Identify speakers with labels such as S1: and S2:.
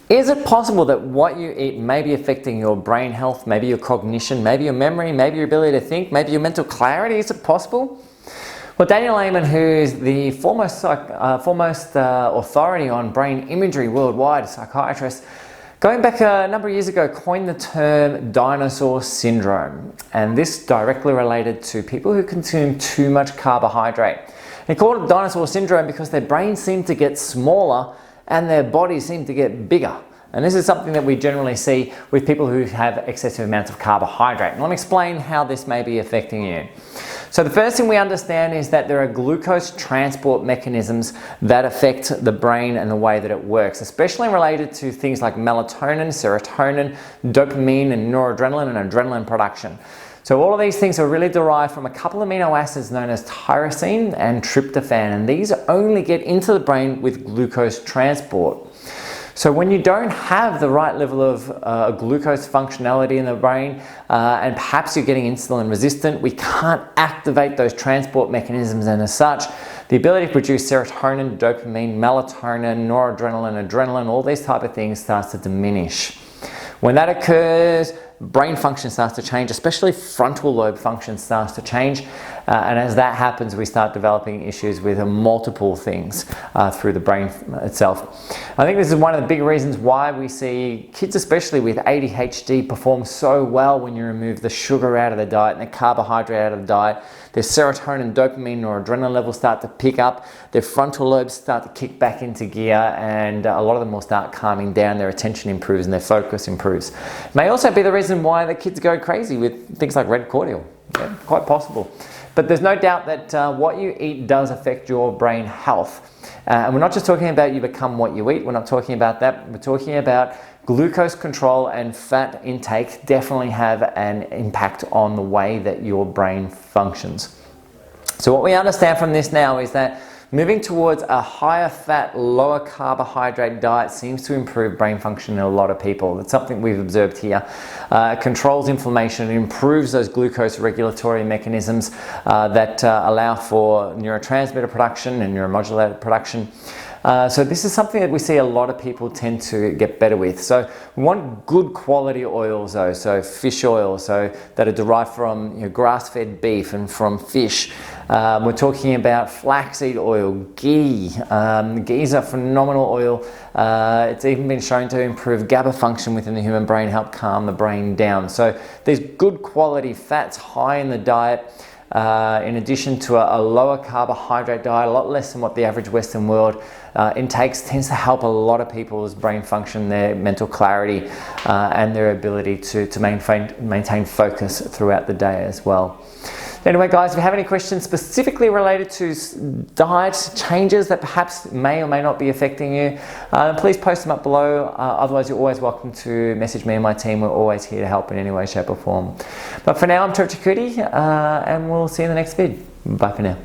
S1: Is it possible that what you eat may be affecting your brain health, maybe your cognition, maybe your memory, maybe your ability to think, maybe your mental clarity? Is it possible? Well, Daniel Amen, who is the foremost authority on brain imagery worldwide, a psychiatrist, going back a number of years ago, coined the term dinosaur syndrome. And this directly related to people who consume too much carbohydrate. He called it dinosaur syndrome because their brains seem to get smaller and their bodies seem to get bigger. And this is something that we generally see with people who have excessive amounts of carbohydrate. And let me explain how this may be affecting you. So the first thing we understand is that there are glucose transport mechanisms that affect the brain and the way that it works, especially related to things like melatonin, serotonin, dopamine, and noradrenaline and adrenaline production. So all of these things are really derived from a couple of amino acids known as tyrosine and tryptophan, and these only get into the brain with glucose transport. So when you don't have the right level of glucose functionality in the brain, and perhaps you're getting insulin resistant, we can't activate those transport mechanisms, and as such, the ability to produce serotonin, dopamine, melatonin, noradrenaline, adrenaline, all these type of things starts to diminish. When that occurs, brain function starts to change, especially frontal lobe function starts to change. And as that happens, we start developing issues with multiple things through the brain itself. I think this is one of the big reasons why we see kids, especially with ADHD, perform so well when you remove the sugar out of the diet and the carbohydrate out of the diet. Their serotonin, dopamine, or adrenaline levels start to pick up, their frontal lobes start to kick back into gear, and a lot of them will start calming down, their attention improves and their focus improves. It may also be the reason why the kids go crazy with things like red cordial. Yeah, quite possible. But there's no doubt that what you eat does affect your brain health. And we're not just talking about you become what you eat, we're not talking about that, we're talking about glucose control and fat intake definitely have an impact on the way that your brain functions. So what we understand from this now is that moving towards a higher fat, lower carbohydrate diet seems to improve brain function in a lot of people. That's something we've observed here. It controls inflammation, it improves those glucose regulatory mechanisms that allow for neurotransmitter production and neuromodulator production. So this is something that we see a lot of people tend to get better with. So we want good quality oils though, so fish oil, so that are derived from grass-fed beef and from fish. We're talking about flaxseed oil, ghee. Ghee is a phenomenal oil. It's even been shown to improve GABA function within the human brain, help calm the brain down. So there's good quality fats high in the diet. In addition to a lower carbohydrate diet, a lot less than what the average Western world intakes, tends to help a lot of people's brain function, their mental clarity, and their ability to maintain focus throughout the day as well. Anyway guys, if you have any questions specifically related to diet changes that perhaps may or may not be affecting you, please post them up below. Otherwise you're always welcome to message me and my team. We're always here to help in any way, shape or form. But for now, I'm Trevor Chakouti, and we'll see you in the next vid. Bye for now.